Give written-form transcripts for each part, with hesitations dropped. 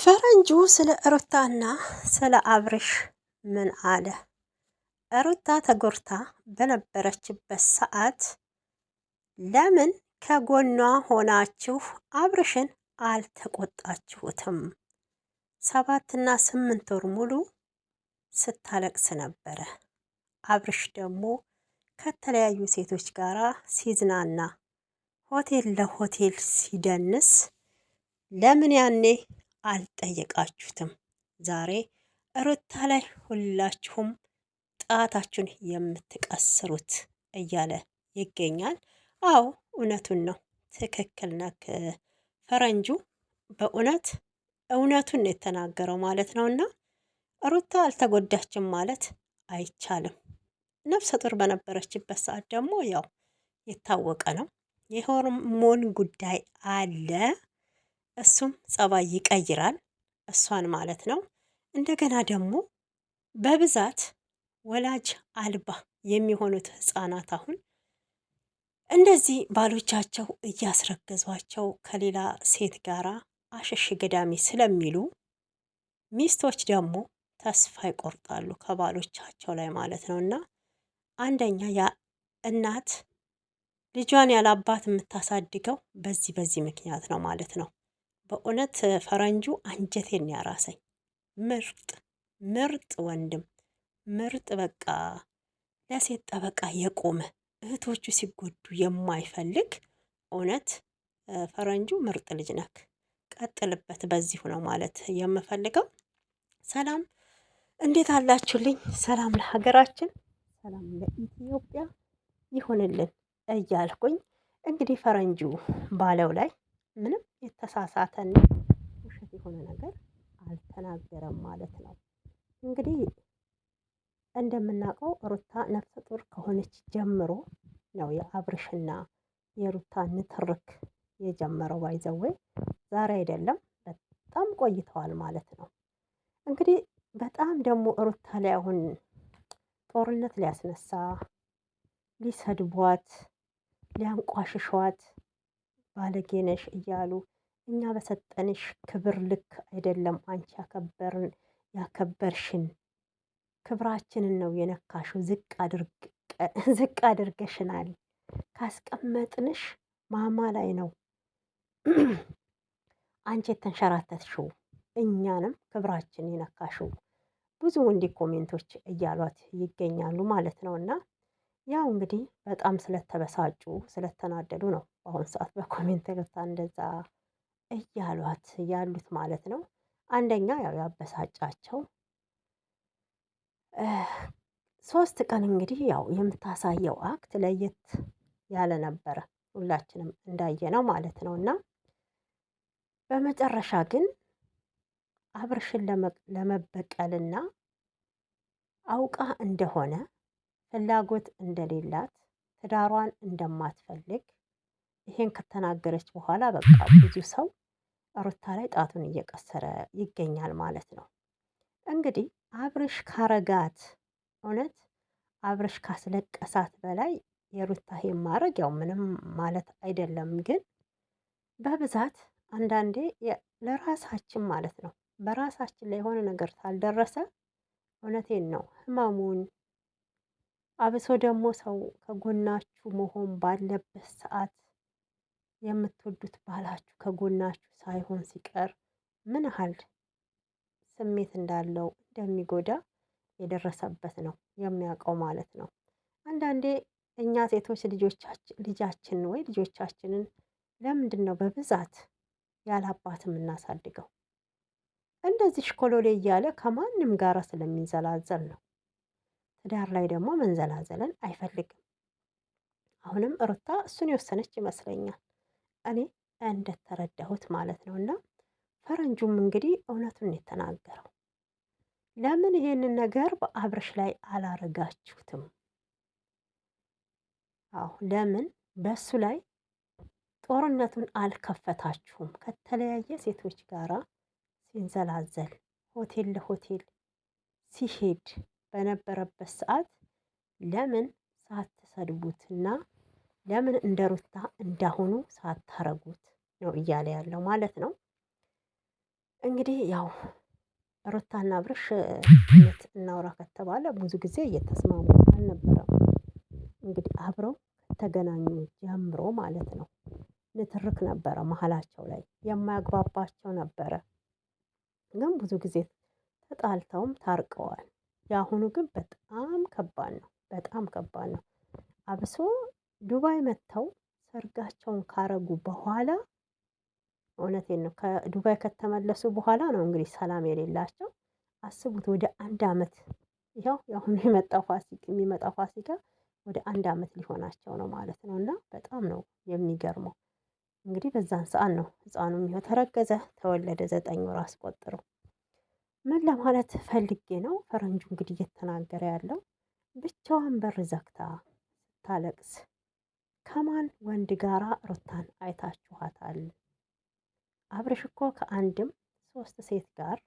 ፈረንጁ ስለ ሩታና ስለ አብርሽ ምን አለ? ሩታ ተጎርታ በነበረችበት ሰዓት ለምን ከጎኗ ሆናችሁ አብርሽን አልተቆጣችሁትም? 7 እና 8 ወር ሙሉ ስታለቅስ ነበረ። አብርሽ ደግሞ ከተለያዩ ሴቶች ጋር ሲዝናና ሆቴል ለሆቴል ሲደንስ ለምን ያኔ አልጠየቃችሁትም? ዛሬ ሩታ ላይ ሁላችሁም ጣታችሁን የምትቀስሩት እያለ ይገኛል። አዎ እውነቱን ነው። ትክክል ነክ ፈረንጁ በእውነት እውነቱን ነው የተናገረው ማለት ነው። እና ሩታ አልተጎዳችም ማለት አይቻልም። ነፍሰ ጡር በነበረችበት ሰዓት ደግሞ ያው የታወቀ ነው የሆርሞን ጉዳይ አለ። እሱም ጸባይ ይቀይራል እሷን ማለት ነው። እንደገና ደግሞ በብዛት ወላጅ አልባ የሚሆኑት ህፃናት አሁን እንደዚህ ባሎቻቸው እያስረገዟቸው ከሌላ ሴት ጋራ አሸሽ ገዳሚ ስለሚሉ ሚስቶች ደግሞ ተስፋ ይቆርጣሉ ከባሎቻቸው ላይ ማለት ነው። እና አንደኛ ያ እናት ልጇን ያለ አባት የምታሳድገው በዚህ ምክንያት ነው ማለት ነው። በእውነት ፈረንጁ አንጀቴን ያራሰኝ ምርጥ ምርጥ ወንድም ምርጥ በቃ ለሴት ጠበቃ የቆመ እህቶቹ ሲጎዱ የማይፈልግ እውነት ፈረንጁ ምርጥ ልጅ ነክ። ቀጥልበት፣ በዚሁ ነው ማለት የምፈልገው። ሰላም እንዴት አላችሁልኝ? ሰላም ለሀገራችን፣ ሰላም ለኢትዮጵያ ይሁንልን እያልኩኝ እንግዲህ ፈረንጁ ባለው ላይ ምንም የተሳሳተና ውሸት የሆነ ነገር አልተናገረም ማለት ነው። እንግዲህ እንደምናውቀው ሩታ ነፍሰ ጡር ከሆነች ጀምሮ ነው የአብርሽና የሩታ ንትርክ የጀመረው። ባይዘወይ ዛሬ አይደለም፣ በጣም ቆይተዋል ማለት ነው። እንግዲህ በጣም ደግሞ ሩታ ላይ አሁን ጦርነት ሊያስነሳ ሊሰድቧት ሊያንቋሽሿት ባለጌነሽ እያሉ እኛ በሰጠንሽ ክብር ልክ አይደለም አንቺ ያከበርሽን ክብራችንን ነው የነካሽው፣ ዝቅ አድርገሽናል፣ ካስቀመጥንሽ ማማ ላይ ነው አንቺ የተንሸራተትሽው፣ እኛንም ክብራችን የነካሽው ብዙ እንዲህ ኮሜንቶች እያሏት ይገኛሉ ማለት ነው። እና ያው እንግዲህ በጣም ስለተበሳጩ ስለተናደዱ ነው በአሁኑ ሰዓት በኮሜንት ገብታ እንደዛ እያሏት ያሉት ማለት ነው። አንደኛ ያው ያበሳጫቸው 3 ቀን እንግዲህ ያው የምታሳየው አክት ለየት ያለ ነበረ፣ ሁላችንም እንዳየነው ማለት ነው። እና በመጨረሻ ግን አብርሽን ለመበቀልና አውቃ እንደሆነ ፍላጎት እንደሌላት ትዳሯን እንደማትፈልግ ይሄን ከተናገረች በኋላ በቃ ብዙ ሰው ሩታ ላይ ጣቱን እየቀሰረ ይገኛል ማለት ነው። እንግዲህ አብርሽ ካረጋት እውነት አብርሽ ካስለቀሳት በላይ የሩታ ይሄን ማድረግ ያው ምንም ማለት አይደለም። ግን በብዛት አንዳንዴ ለራሳችን ማለት ነው በራሳችን ላይ የሆነ ነገር ካልደረሰ እውነቴን ነው ህመሙን አብሶ ደግሞ ሰው ከጎናችሁ መሆን ባለበት ሰዓት የምትወዱት ባላችሁ ከጎናችሁ ሳይሆን ሲቀር ምን ያህል ስሜት እንዳለው እንደሚጎዳ የደረሰበት ነው የሚያውቀው ማለት ነው። አንዳንዴ እኛ ሴቶች ልጃችንን ወይ ልጆቻችንን ለምንድን ነው በብዛት ያለ አባት የምናሳድገው? እንደዚህ ሽኮሎሌ እያለ ከማንም ጋር ስለሚንዘላዘል ነው። ትዳር ላይ ደግሞ መንዘላዘልን አይፈልግም። አሁንም ሩታ እሱን የወሰነች ይመስለኛል እኔ እንደተረዳሁት ማለት ነው። እና ፈረንጁም እንግዲህ እውነቱን የተናገረው ለምን ይሄንን ነገር በአብርሽ ላይ አላረጋችሁትም? አዎ ለምን በሱ ላይ ጦርነቱን አልከፈታችሁም? ከተለያየ ሴቶች ጋራ ሲንዘላዘል ሆቴል ለሆቴል ሲሄድ በነበረበት ሰዓት ለምን ሳትሰድቡትና ለምን እንደ ሩታ እንዳሁኑ ሳታረጉት ነው እያለ ያለው ማለት ነው። እንግዲህ ያው ሩታና አብርሽ እውነት እናውራ ከተባለ ብዙ ጊዜ እየተስማሙ አልነበረም። እንግዲህ አብረው ከተገናኙ ጀምሮ ማለት ነው ንትርክ ነበረ መሀላቸው ላይ የማያግባባቸው ነበረ። ግን ብዙ ጊዜ ተጣልተውም ታርቀዋል። የአሁኑ ግን በጣም ከባድ ነው፣ በጣም ከባድ ነው። አብሶ ዱባይ መጥተው ሰርጋቸውን ካረጉ በኋላ እውነቴን ነው ከዱባይ ከተመለሱ በኋላ ነው እንግዲህ ሰላም የሌላቸው። አስቡት ወደ አንድ አመት ይኸው የአሁኑ የሚመጣው ፋሲካ ወደ አንድ አመት ሊሆናቸው ነው ማለት ነው። እና በጣም ነው የሚገርመው። እንግዲህ በዛን ሰዓት ነው ህፃኑም ይኸው ተረገዘ፣ ተወለደ፣ 9 ወር አስቆጥረው። ምን ለማለት ፈልጌ ነው ፈረንጁ እንግዲህ እየተናገረ ያለው ብቻዋን በር ዘግታ ስታለቅስ ከማን ወንድ ጋራ ሩታን አይታችኋታል? አብርሽ እኮ ከአንድም 3 ሴት ጋር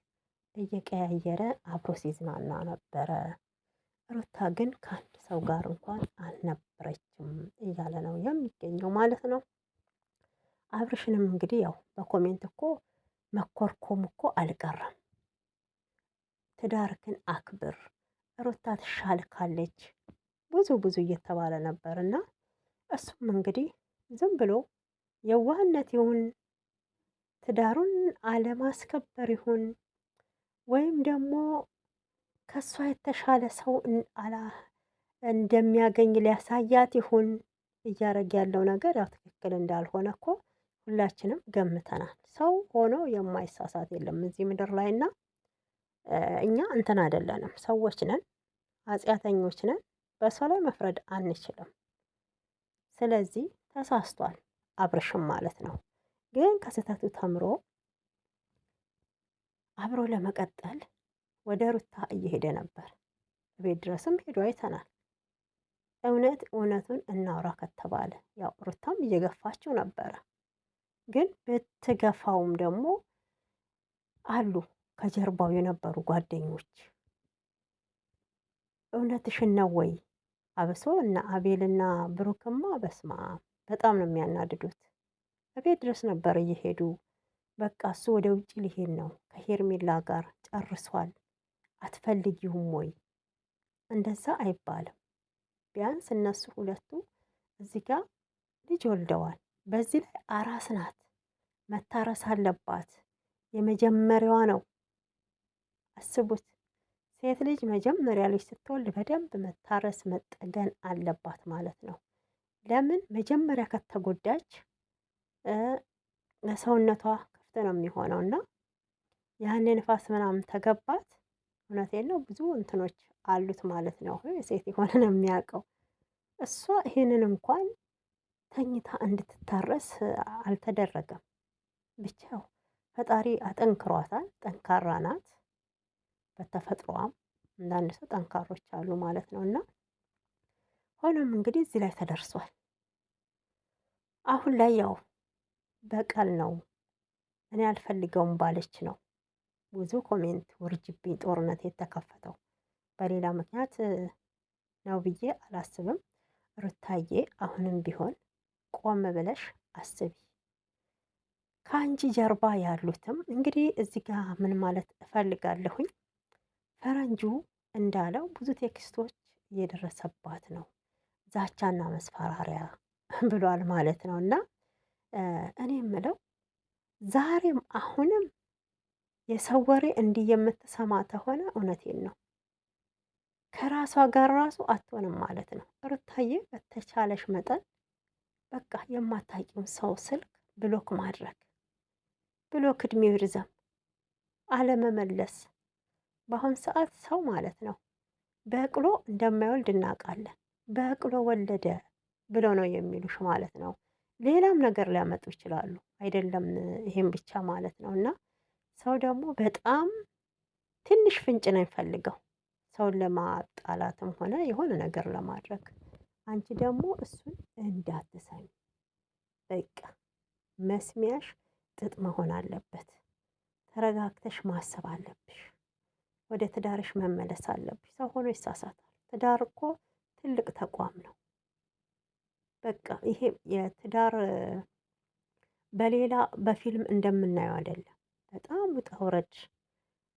እየቀያየረ አብሮ ሲዝናና ነበረ። ሩታ ግን ከአንድ ሰው ጋር እንኳን አልነበረችም እያለ ነው የሚገኘው ማለት ነው። አብርሽንም እንግዲህ ያው በኮሜንት እኮ መኮርኮም እኮ አልቀረም። ትዳርክን አክብር፣ ሩታ ትሻልካለች ብዙ እየተባለ ነበር እና እሱም እንግዲህ ዝም ብሎ የዋህነት ይሁን ትዳሩን አለማስከበር ይሁን ወይም ደግሞ ከእሷ የተሻለ ሰው እንደሚያገኝ ሊያሳያት ይሁን እያደረገ ያለው ነገር ያው ትክክል እንዳልሆነ እኮ ሁላችንም ገምተናል። ሰው ሆኖ የማይሳሳት የለም እዚህ ምድር ላይ እና እኛ እንትን አይደለንም፣ ሰዎች ነን፣ ኃጢአተኞች ነን። በሰው ላይ መፍረድ አንችልም። ስለዚህ ተሳስቷል አብርሽም ማለት ነው። ግን ከስህተቱ ተምሮ አብሮ ለመቀጠል ወደ ሩታ እየሄደ ነበር። ቤት ድረስም ሄዶ አይተናል። እውነቱን እናውራ ከተባለ ያው ሩታም እየገፋችው ነበረ። ግን ብትገፋውም ደግሞ አሉ ከጀርባው የነበሩ ጓደኞች እውነትሽን ነው ወይ? አብሶ እነ አቤልና ብሩክማ በስመአብ በጣም ነው የሚያናድዱት። እቤት ድረስ ነበር እየሄዱ በቃ እሱ ወደ ውጭ ሊሄድ ነው ከሄርሜላ ጋር ጨርሷል፣ አትፈልጊውም ወይ? እንደዛ አይባልም። ቢያንስ እነሱ ሁለቱ እዚህ ጋር ልጅ ወልደዋል። በዚህ ላይ አራስ ናት፣ መታረስ አለባት። የመጀመሪያዋ ነው። አስቡት፣ ሴት ልጅ መጀመሪያ ልጅ ስትወልድ በደንብ መታረስ መጠገን አለባት ማለት ነው። ለምን መጀመሪያ ከተጎዳች ለሰውነቷ ክፍት ነው የሚሆነው እና ያንን ንፋስ ምናምን ተገባት። እውነቴን ነው ብዙ እንትኖች አሉት ማለት ነው። ሴት የሆነ ነው የሚያውቀው። እሷ ይሄንን እንኳን ተኝታ እንድትታረስ አልተደረገም። ብቻው ፈጣሪ አጠንክሯታል። ጠንካራ ናት በተፈጥሮዋም። አንዳንድ ሰው ጠንካሮች አሉ ማለት ነው። እና ሆኖም እንግዲህ እዚህ ላይ ተደርሷል። አሁን ላይ ያው በቀል ነው፣ እኔ አልፈልገውም ባለች ነው ብዙ ኮሜንት ውርጅብኝ ጦርነት የተከፈተው። በሌላ ምክንያት ነው ብዬ አላስብም። ሩታዬ አሁንም ቢሆን ቆም ብለሽ አስቢ። ከአንቺ ጀርባ ያሉትም እንግዲህ እዚህ ጋር ምን ማለት እፈልጋለሁኝ፣ ፈረንጁ እንዳለው ብዙ ቴክስቶች እየደረሰባት ነው፣ ዛቻና መስፈራሪያ ብሏል ማለት ነው። እና እኔ የምለው ዛሬም አሁንም የሰው ወሬ እንዲህ የምትሰማ ተሆነ እውነቴን ነው ከራሷ ጋር ራሱ አትሆንም ማለት ነው። ሩታዬ በተቻለሽ መጠን በቃ የማታውቂውን ሰው ስልክ ብሎክ ማድረግ፣ ብሎክ እድሜው ይርዘም፣ አለመመለስ። በአሁን ሰዓት ሰው ማለት ነው በቅሎ እንደማይወልድ እናውቃለን። በቅሎ ወለደ ብለው ነው የሚሉሽ ማለት ነው። ሌላም ነገር ሊያመጡ ይችላሉ አይደለም ይሄን ብቻ ማለት ነው። እና ሰው ደግሞ በጣም ትንሽ ፍንጭ ነው የሚፈልገው ሰውን ለማጣላትም ሆነ የሆነ ነገር ለማድረግ። አንቺ ደግሞ እሱን እንዳትሰሚ በቃ መስሚያሽ ጥጥ መሆን አለበት። ተረጋግተሽ ማሰብ አለብሽ። ወደ ትዳርሽ መመለስ አለብሽ። ሰው ሆኖ ይሳሳታል። ትዳር እኮ ትልቅ ተቋም ነው። በቃ ይሄ የትዳር በሌላ በፊልም እንደምናየው አይደለም። በጣም ውጣ ውረድ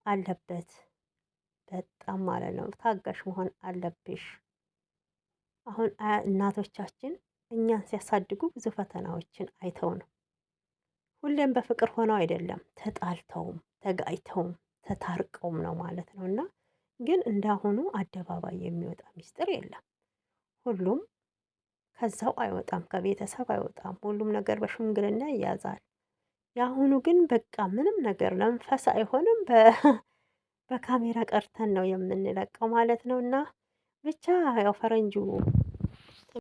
አለበት። በጣም ማለት ነው። ታጋሽ መሆን አለብሽ። አሁን እናቶቻችን እኛን ሲያሳድጉ ብዙ ፈተናዎችን አይተው ነው። ሁሌም በፍቅር ሆነው አይደለም፣ ተጣልተውም ተጋጭተውም ተታርቀውም ነው ማለት ነው። እና ግን እንዳሁኑ አደባባይ የሚወጣ ሚስጥር የለም። ሁሉም ከዛው አይወጣም፣ ከቤተሰብ አይወጣም። ሁሉም ነገር በሽምግልና ይያዛል። የአሁኑ ግን በቃ ምንም ነገር ለመንፈስ አይሆንም። በካሜራ ቀርተን ነው የምንለቀው ማለት ነው። እና ብቻ ያው ፈረንጁ